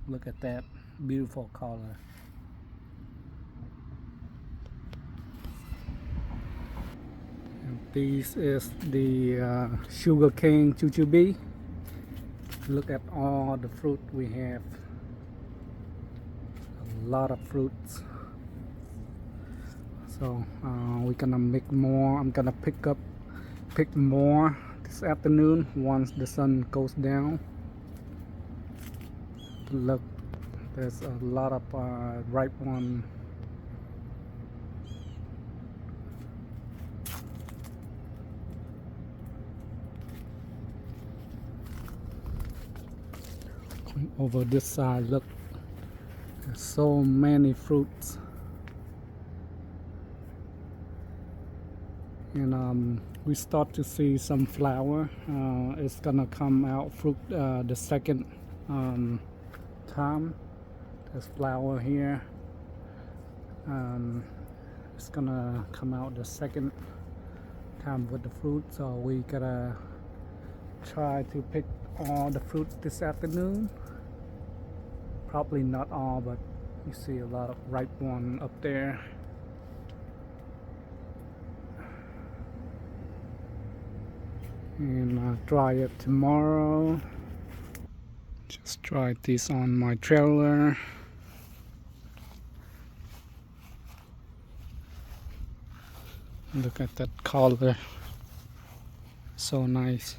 Look at that beautiful color. And this is the sugarcane jujube. Look at all the fruit we have. A lot of fruits. So we're gonna make more. I'm gonna pick more this afternoon once the sun goes down. Look, there's a lot of ripe one. Over this side, look, there's so many fruits. And we start to see some flower. It's gonna come out fruit the second time. There's flower here. It's gonna come out the second time with the fruit, so we gotta try to pick all the fruit this afternoon. Probably not all, but you see a lot of ripe one up there. And try it tomorrow. Just tried this on my trailer. Look at that color, so nice.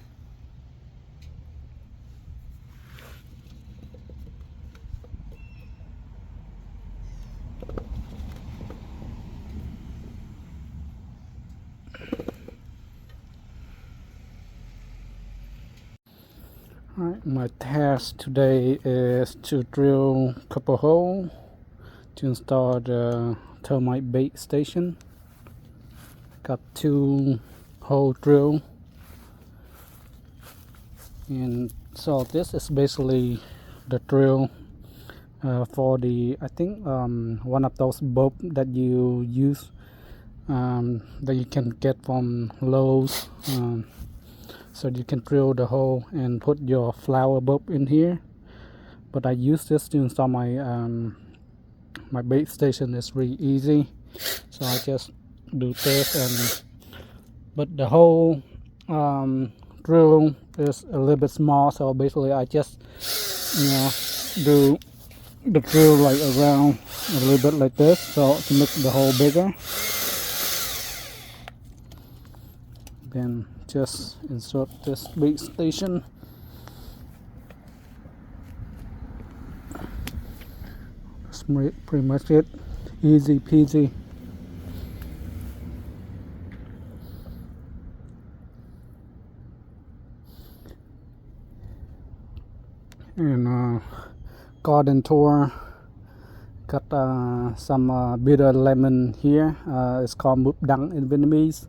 Alright, my task today is to drill a couple holes to install the termite bait station. Got 2 hole drill, and so this is basically the drill for the, I think one of those bulbs that you use that you can get from Lowe's. So you can drill the hole and put your flower bulb in here. But I use this to install my my bait station. It's really easy. So I just do this, but the whole drill is a little bit small. So basically I just do the drill like around a little bit like this, so to make the hole bigger. Then just insert this bait station. That's pretty much it. Easy peasy. And garden tour. Got some bitter lemon here. It's called mướp đắng in Vietnamese.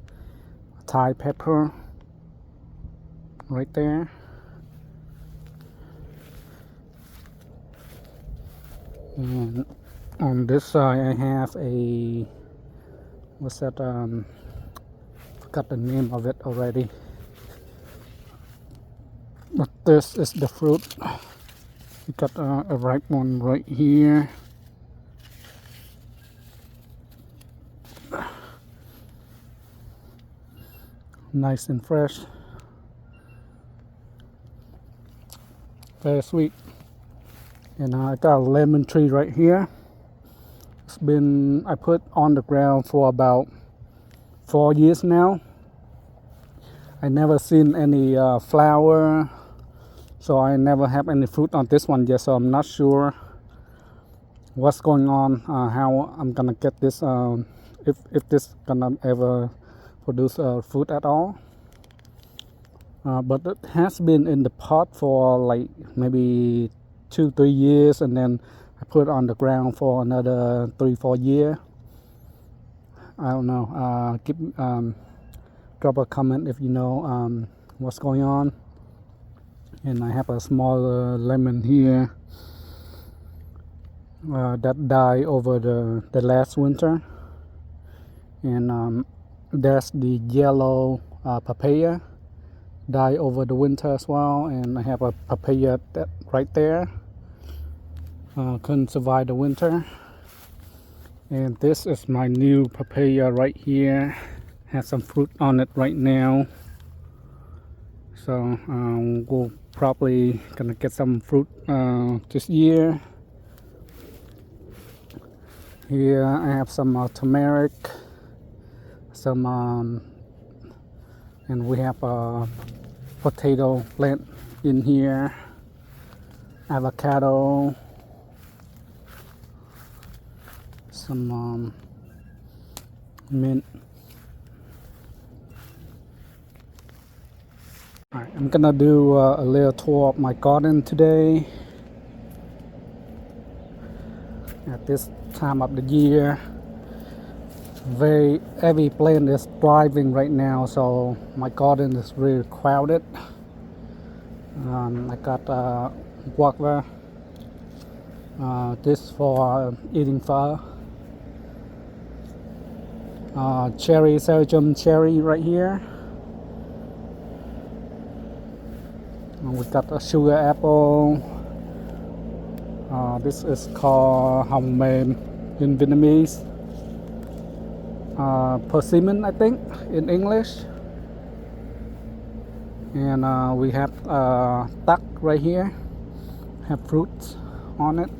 Thai pepper right there. And on this side I have a, what's that, forgot the name of it already, but this is the fruit. We got a ripe one right here. Nice and fresh, very sweet. And I got a lemon tree right here. It's been, I put on the ground for about 4 years now. I never seen any flower, so I never have any fruit on this one yet, so I'm not sure what's going on, how I'm gonna get this, if this gonna ever produce fruit at all. But it has been in the pot for like maybe 2-3 years, and then I put it on the ground for another 3-4 years. I don't know. Drop a comment if you know what's going on. And I have a small lemon here that died over the last winter. And there's the yellow papaya, died over the winter as well. And I have a papaya that right there. couldn't survive the winter. And this is my new papaya right here. Has some fruit on it right now. So we'll probably gonna get some fruit this year. Here I have some turmeric, some and we have a potato plant in here, avocado, some mint. Alright, I'm gonna do a little tour of my garden today. At this time of the year, every plant is thriving right now, so my garden is really crowded. I got guava, this for eating pho, cherry, Belgium cherry right here. We got a sugar apple. This is called hồng mềm in Vietnamese. Persimmon, I think, in English. And we have duck right here, have fruits on it.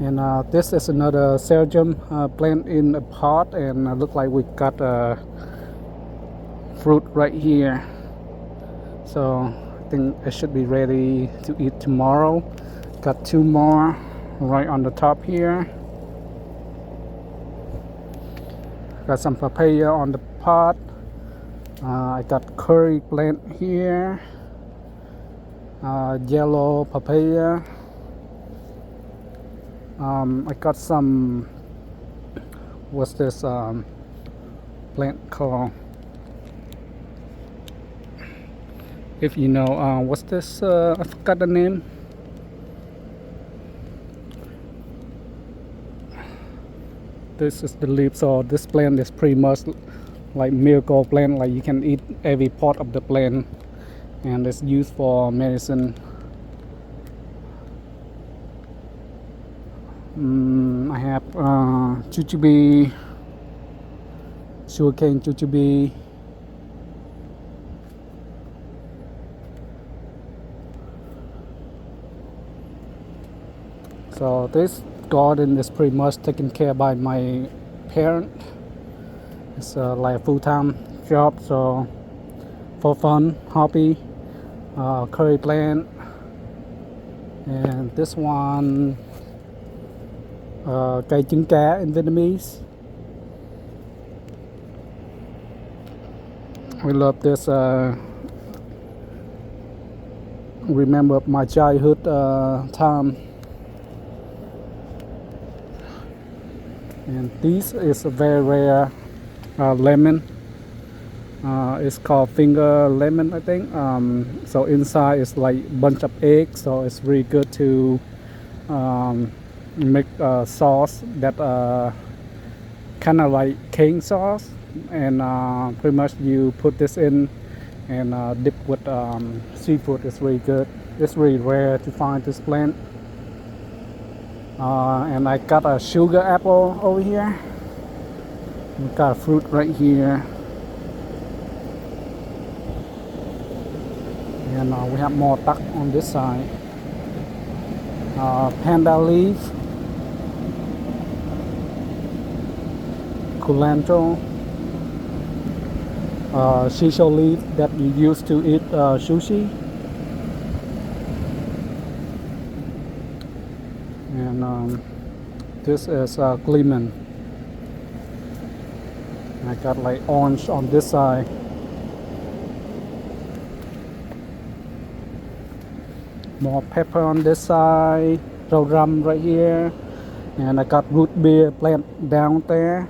And this is another Belgium plant in a pot, and look like we got fruit right here. So I think it should be ready to eat tomorrow. Got two more right on the top here. Got some papaya on the pot. I got curry plant here. Yellow papaya. I got some, what's this plant called? If you know, what's this? I forgot the name. This is the leaves. So this plant is pretty much like miracle plant. Like you can eat every part of the plant, and it's used for medicine. I have jujube, sugarcane jujube. So this garden is pretty much taken care by my parent. It's like a full-time job, so for fun, hobby, curry plant, and this one, cây trứng cá in Vietnamese. We love this. Remember my childhood time. And this is a very rare lemon. It's called finger lemon, I think. So inside is like a bunch of eggs, so it's really good to make sauce that kind of like cane sauce, and pretty much you put this in and dip with seafood. It's really good. It's really rare to find this plant. And I got a sugar apple over here. We got a fruit right here. And we have more duck on this side. Panda leaf, culantro, shisho leaf that you use to eat sushi. And this is lemon. I got like orange on this side. More pepper on this side. Rau ram right here. And I got root beer plant down there.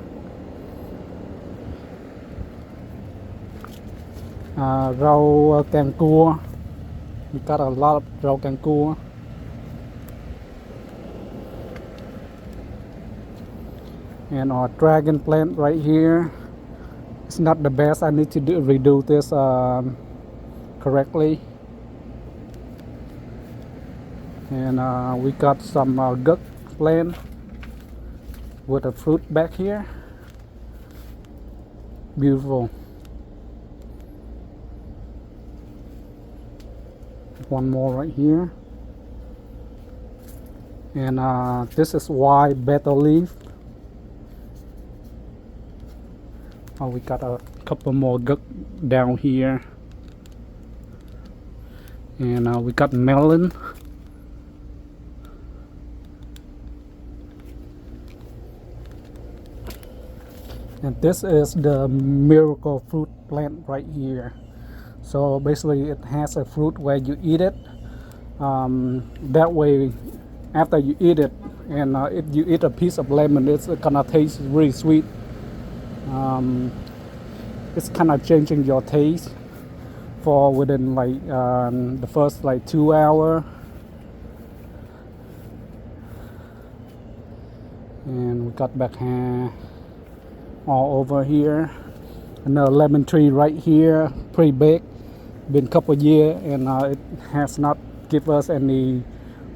Rau càng cua. We got a lot of rau càng cua. And our dragon plant right here. It's not the best. I need to redo this correctly. And we got some guk plant with a fruit back here. Beautiful. One more right here. And this is white betel leaf. Oh, we got a couple more guk down here. And we got melon. And this is the miracle fruit plant right here. So basically it has a fruit where you eat it. That way after you eat it, and if you eat a piece of lemon, it's gonna taste really sweet. It's kind of changing your taste for within like the first like 2 hours. And we got back here all over here. Another lemon tree right here, pretty big, been a couple years, and it has not give us any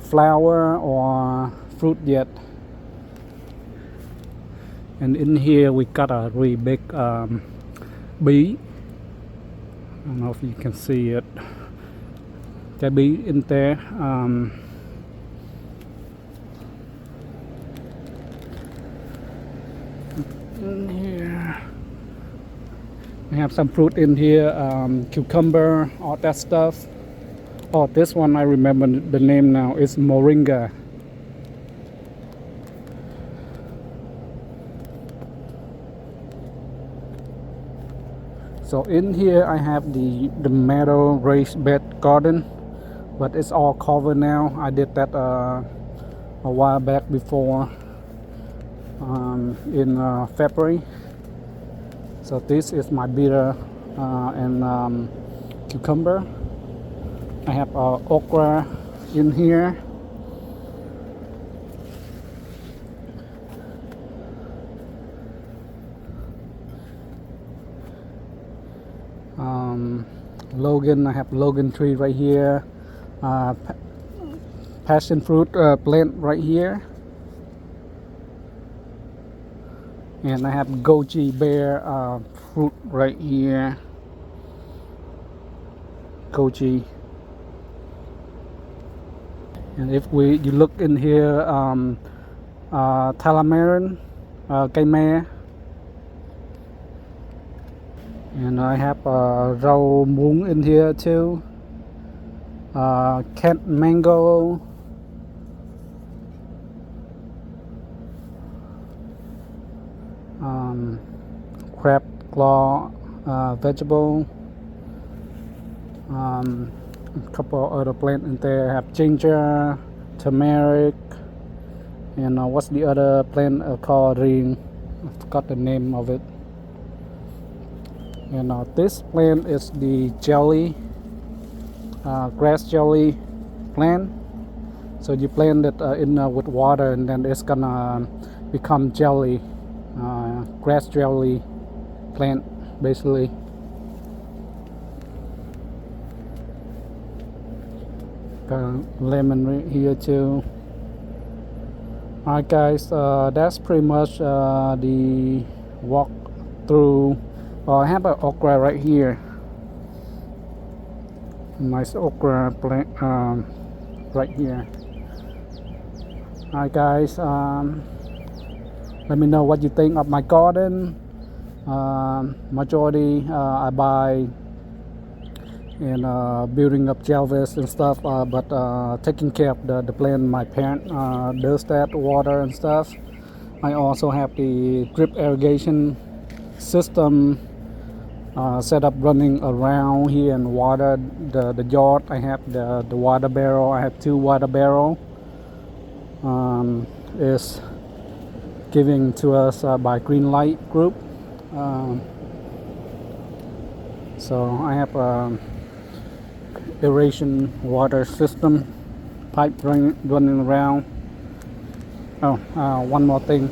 flower or fruit yet. And in here we got a really big bee. I don't know if you can see it. The bee in there. In here we have some fruit in here, cucumber, all that stuff. Oh, this one I remember the name now. It's moringa. So in here I have the meadow raised bed garden, but it's all covered now. I did that a while back before, in February. So this is my bitter and cucumber. I have okra in here. Logan, I have Logan tree right here. Passion fruit plant right here. And I have goji bear fruit right here. Goji. And if you look in here, Talamarin, cây me. And I have rau muống in here too. Cat mango. Crab claw vegetable. A couple other plants in there. I have ginger, turmeric, and what's the other plant called? Ring. I forgot the name of it. And this plant is the jelly, grass jelly plant. So you plant it in with water, and then it's gonna become jelly, grass jelly plant basically. Got lemon right here too. Alright guys, that's pretty much the walk through. I have an okra right here. Nice okra plant right here. Alright guys, let me know what you think of my garden. Majority I buy in building up Jelvis and stuff, but taking care of the plant, my parent does that, water and stuff. I also have the drip irrigation system set up running around here and water the yard. I have the water barrel. I have 2 water barrel. Is given to us by Green Light Group. So I have a aeration water system pipe running around. Oh, one more thing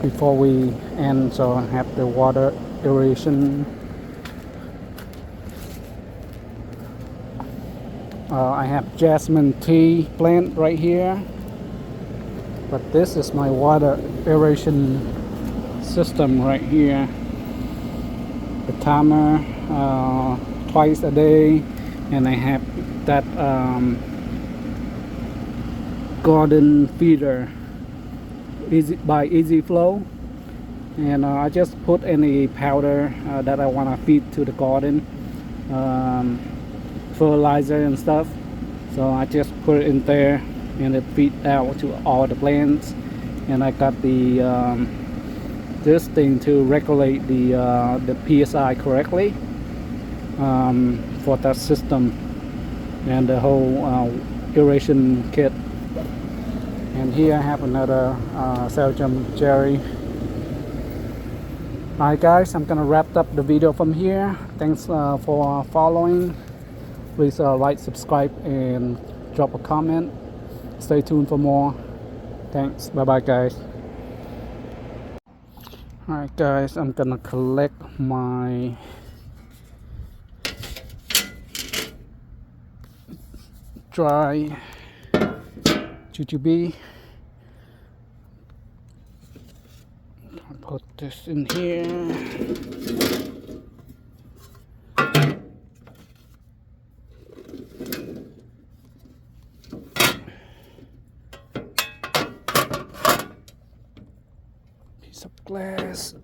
before we end. So I have the water aeration. I have jasmine tea plant right here, but this is my water aeration system right here. The timer twice a day, and I have that garden feeder by Easy Flow, and I just put any powder that I want to feed to the garden, fertilizer and stuff. So I just put it in there, and it feeds out to all the plants. And I got the this thing to regulate the PSI correctly for that system, and the whole aeration kit. And here I have another Belgium cherry. Alright guys, I'm gonna wrap up the video from here. Thanks for following. Please like, subscribe, and drop a comment. Stay tuned for more. Thanks. Bye bye guys. Alright guys, I'm gonna collect my Dried Jujube. I'll put this in here. Piece of glass.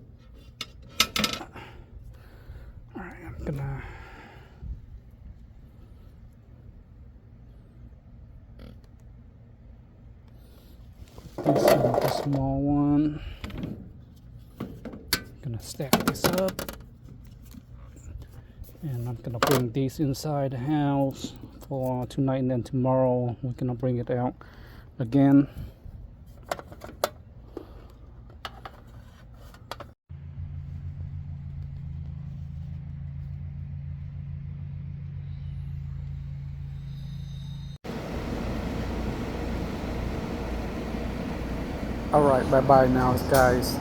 Alright, I'm gonna put this in the small one. Gonna stack this up, and I'm gonna bring these inside the house for tonight, and then tomorrow we're gonna bring it out again. All right, bye bye now guys.